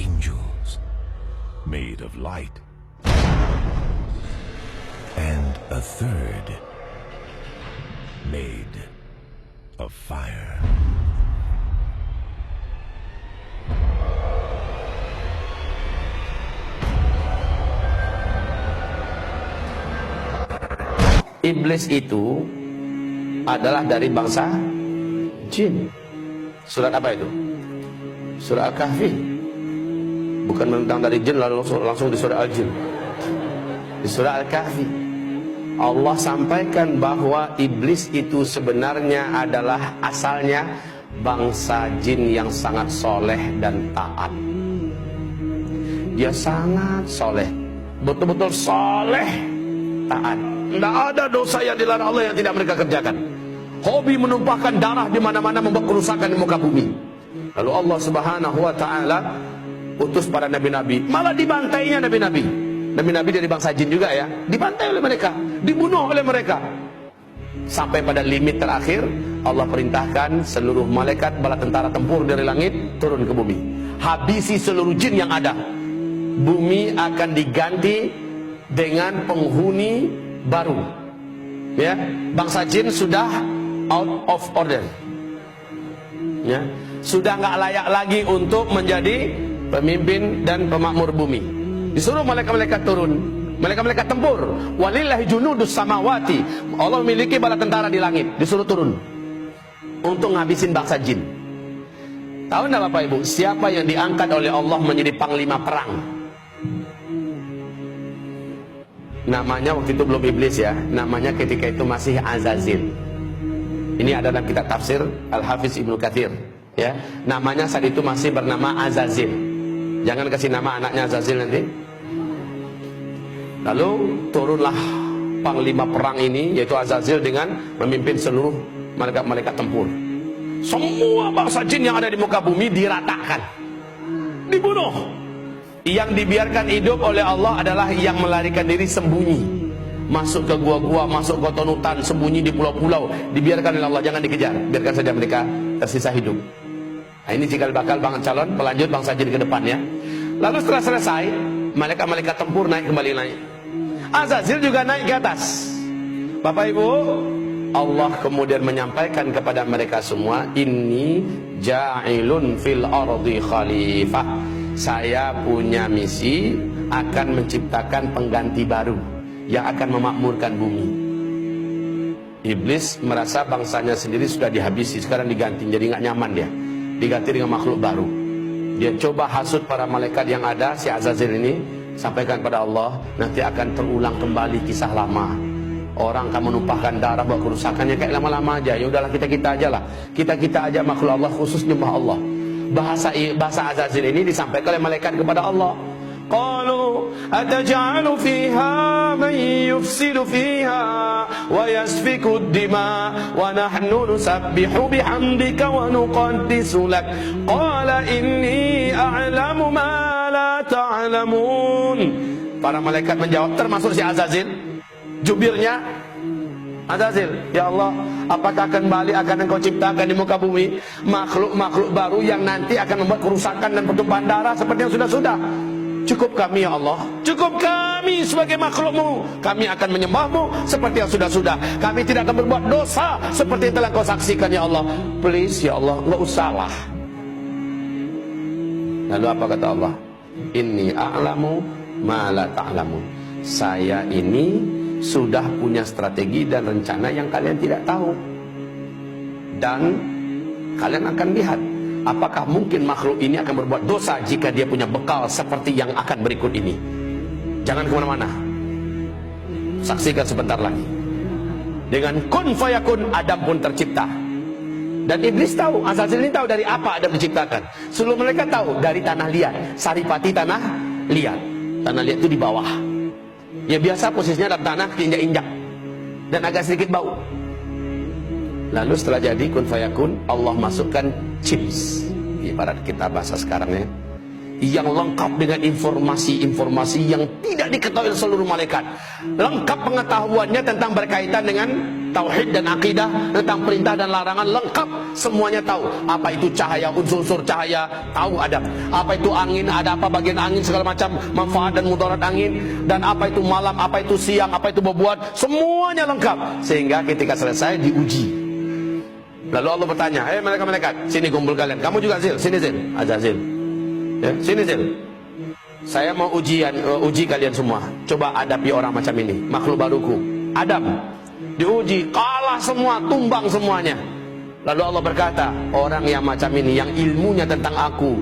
angels made of light, and a third made of fire. Iblis itu adalah dari bangsa jin. Surat apa itu? Surah Al-Kahfi. Bukan mentang dari jin lalu langsung di surah Al-Jin. Di surah Al-Kahfi Allah sampaikan bahwa iblis itu sebenarnya adalah asalnya bangsa jin yang sangat soleh dan taat. Dia sangat soleh, betul-betul soleh, taat. Tidak ada dosa yang dilarang Allah yang tidak mereka kerjakan. Hobi menumpahkan darah di mana-mana, membuat kerusakan di muka bumi. Lalu Allah Subhanahu wa taala utus para nabi-nabi, malah dibantainya nabi-nabi. Nabi-nabi dari bangsa jin juga ya, dibantai oleh mereka, dibunuh oleh mereka. Sampai pada limit terakhir, Allah perintahkan seluruh malaikat bala tentara tempur dari langit turun ke bumi. Habisi seluruh jin yang ada. Bumi akan diganti dengan penghuni baru. Ya, bangsa jin sudah out of order. Ya, sudah nggak layak lagi untuk menjadi pemimpin dan pemakmur bumi. Disuruh malaikat-malaikat turun, malaikat-malaikat tempur. Walillahi junudus samawati. Allah memiliki bala tentara di langit, disuruh turun untuk ngabisin bangsa jin. Tahu enggak Bapak Ibu, siapa yang diangkat oleh Allah menjadi panglima perang? Namanya waktu itu belum iblis ya, namanya ketika itu masih Azazil. Ini ada dalam kitab tafsir Al-Hafiz Ibnu Katsir ya. Namanya saat itu masih bernama Azazil. Jangan kasih nama anaknya Azazil nanti. Lalu turunlah panglima perang ini, yaitu Azazil, dengan memimpin seluruh malaikat-malaikat tempur. Semua bangsa jin yang ada di muka bumi diratakan, dibunuh. Yang dibiarkan hidup oleh Allah adalah yang melarikan diri sembunyi, masuk ke gua-gua, masuk ke hutan hutan, sembunyi di pulau-pulau. Dibiarkan oleh Allah, jangan dikejar, biarkan saja mereka tersisa hidup. Nah, ini cikal bakal calon pelanjut bangsa jin ke depan ya. Lalu setelah selesai, malaikat-malaikat tempur naik kembali naik. Azazil juga naik ke atas. Bapak Ibu, Allah kemudian menyampaikan kepada mereka semua, inni ja'ilun fil ardi khalifah. Saya punya misi akan menciptakan pengganti baru yang akan memakmurkan bumi. Iblis merasa bangsanya sendiri sudah dihabisi, sekarang diganti, jadi nggak nyaman dia, diganti dengan makhluk baru. Dia coba hasut para malaikat yang ada, si Azazil ini, sampaikan pada Allah, nanti akan terulang kembali kisah lama. Orang akan menumpahkan darah, buat kerusakannya kayak lama-lama aja. Ya udahlah, kita aja lah, kita aja makhluk Allah, khusus nyembah Allah. Bahasa Azazil ini disampaikan oleh malaikat kepada Allah. Qalu ataj'alu fiha man yufsidu fiha wa yasfiku ad-dima wa nahnu nusabbihu bihamdika wa nuqaddisu lak. Qala inni a'lamu ma la ta'lamun. Para malaikat menjawab, termasuk si Azazil, jubirnya Azazil, ya Allah, apakah kembali akan engkau ciptakan di muka bumi makhluk-makhluk baru yang nanti akan membuat kerusakan dan pertumpahan darah seperti yang sudah-sudah? Cukup kami ya Allah, cukup kami sebagai makhlukmu. Kami akan menyembahmu seperti yang sudah-sudah. Kami tidak akan berbuat dosa seperti yang telah kau saksikan ya Allah. Please ya Allah, nggak usahlah. Lalu apa kata Allah? Inni a'lamu ma la ta'lamun. Saya ini sudah punya strategi dan rencana yang kalian tidak tahu. Dan kalian akan lihat apakah mungkin makhluk ini akan berbuat dosa jika dia punya bekal seperti yang akan berikut ini. Jangan kemana-mana, saksikan sebentar lagi. Dengan kun fayakun, Adam pun tercipta. Dan iblis tahu, Azazil ini tahu dari apa Adam diciptakan. Seluruh mereka tahu dari tanah liat, saripati tanah liat. Tanah liat itu di bawah. Ya biasa posisinya dalam tanah, injak-injak dan agak sedikit bau. Lalu setelah jadi kun fayakun, Allah masukkan chips. Ibarat kita bahasa sekarang ya, yang lengkap dengan informasi-informasi yang tidak diketahui oleh seluruh malaikat. Lengkap pengetahuannya tentang berkaitan dengan tauhid dan akidah, tentang perintah dan larangan, lengkap semuanya tahu. Apa itu cahaya, unsur-unsur cahaya, tahu ada. Apa itu angin, ada apa bagian angin, segala macam manfaat dan mudarat angin, dan apa itu malam, apa itu siang, apa itu bebuat, semuanya lengkap. Sehingga ketika selesai diuji. Lalu Allah bertanya, malaikat-malaikat, sini kumpul kalian. Kamu juga Zil, sini Zil, aja Zil. Ya, sini Zil. Saya mau uji kalian semua. Coba hadapi orang macam ini, makhluk baruku. Adam diuji, kalah semua, tumbang semuanya. Lalu Allah berkata, orang yang macam ini, yang ilmunya tentang aku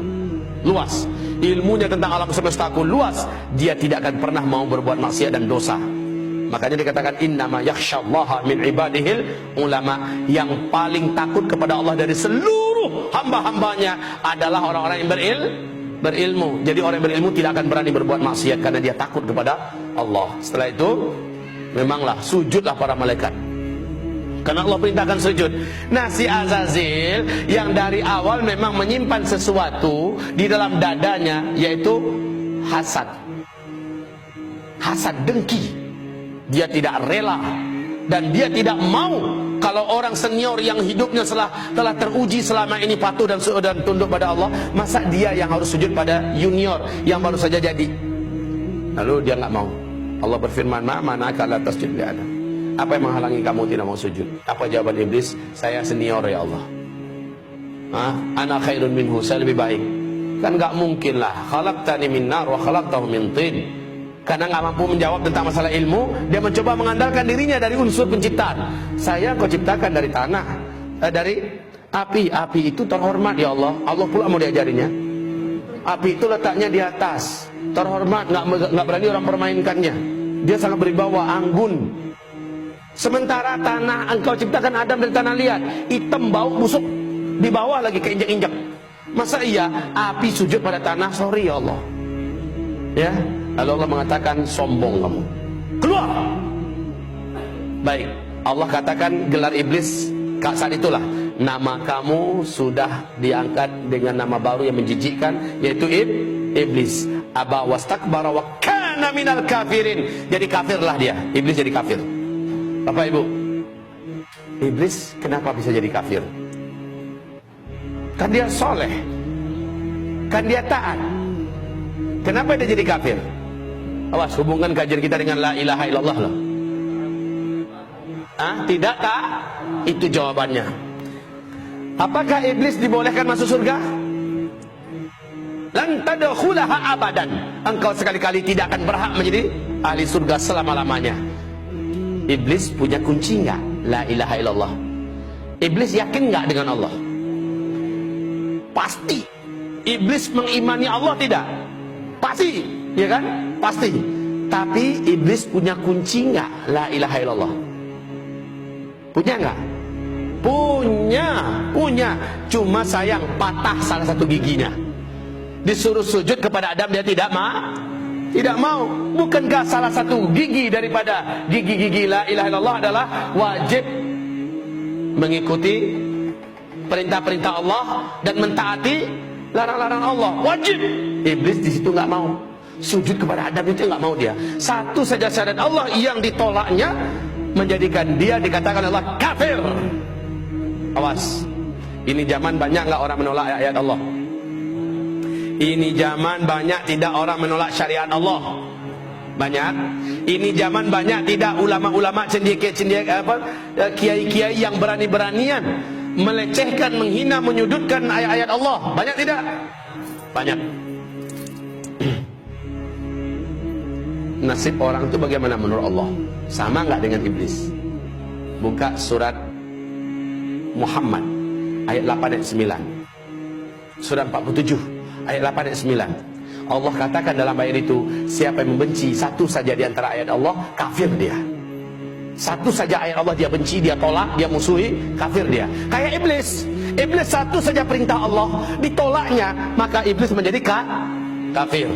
luas, ilmunya tentang alam semesta aku luas, dia tidak akan pernah mau berbuat maksiat dan dosa. Makanya dikatakan innama yakhsyallaha min ibadihil ulama. Yang paling takut kepada Allah dari seluruh hamba-hambanya adalah orang-orang yang berilmu. Jadi orang yang berilmu tidak akan berani berbuat maksiat karena dia takut kepada Allah. Setelah itu memanglah sujudlah para malaikat, karena Allah perintahkan sujud. Nah, si Azazil yang dari awal memang menyimpan sesuatu di dalam dadanya, yaitu hasad, dengki. Dia tidak rela dan dia tidak mau kalau orang senior yang hidupnya telah teruji selama ini patuh dan tunduk pada Allah, masa dia yang harus sujud pada junior yang baru saja jadi. Lalu dia nggak mau. Allah berfirman, mana kala tasjud li Adam. Apa yang menghalangi kamu tidak mau sujud? Apa jawaban iblis? Saya senior ya Allah. Ana khairun minhu, saya lebih baik. Kan nggak mungkin lah. Khalaqtani min nar wa khalaqtahu min tin. Karena nggak mampu menjawab tentang masalah ilmu, dia mencoba mengandalkan dirinya dari unsur penciptaan. Saya kau ciptakan dari tanah, dari api. Api itu terhormat ya Allah. Allah pula mau diajarinya. Api itu letaknya di atas, terhormat, nggak berani orang permainkannya. Dia sangat berwibawa, anggun. Sementara tanah, engkau ciptakan Adam dari tanah liat, hitam, bau, busuk, di bawah lagi keinjak-injak. Masa iya api sujud pada tanah? Sorry ya Allah. Ya, lalu Allah mengatakan, sombong kamu, keluar. Baik, Allah katakan gelar iblis saat itulah, nama kamu sudah diangkat dengan nama baru yang menjijikkan, yaitu iblis. Aba wastakbara wa kana minal kafirin. Jadi kafirlah dia, iblis jadi kafir. Bapak Ibu, iblis kenapa bisa jadi kafir? Kan dia soleh, kan dia taat. Kenapa dia jadi kafir? Awas, hubungkan kajian kita dengan la ilaha illallah loh. Tidak tak? Itu jawabannya. Apakah iblis dibolehkan masuk surga? Lan tadkhulaha abadan. Engkau sekali-kali tidak akan berhak menjadi ahli surga selama-lamanya. Iblis punya kunci enggak? La ilaha illallah. Iblis yakin enggak dengan Allah? Pasti. Iblis mengimani Allah tidak? Pasti, ya kan? Pasti. Tapi iblis punya kunci enggak? La ilaha illallah. Punya enggak? Punya. Cuma sayang patah salah satu giginya. Disuruh sujud kepada Adam, dia tidak mau. Bukankah salah satu gigi daripada gigi-gigi la ilaha illallah adalah wajib mengikuti perintah-perintah Allah dan mentaati larang-larang Allah? Wajib. Iblis di situ nggak mau. Sujud kepada Adam itu nggak mau dia. Satu saja syariat Allah yang ditolaknya menjadikan dia dikatakan Allah kafir. Awas, ini zaman banyak nggak orang menolak ayat Allah. Ini zaman banyak tidak orang menolak syariat Allah. Banyak. Ini zaman banyak tidak ulama-ulama kiai-kiai yang berani-beranian melecehkan, menghina, menyudutkan ayat-ayat Allah. Banyak tidak? Banyak. Nasib orang itu bagaimana menurut Allah? Sama nggak dengan iblis? Buka surat Muhammad ayat 8 ayat 9. Surat 47 ayat 8 ayat 9. Allah katakan dalam ayat itu, siapa yang membenci satu saja di antara ayat Allah, kafir dia. Satu saja ayat Allah dia benci, dia tolak, dia musuhi, kafir dia. Kayak iblis. Iblis satu saja perintah Allah ditolaknya, maka iblis menjadi kafir.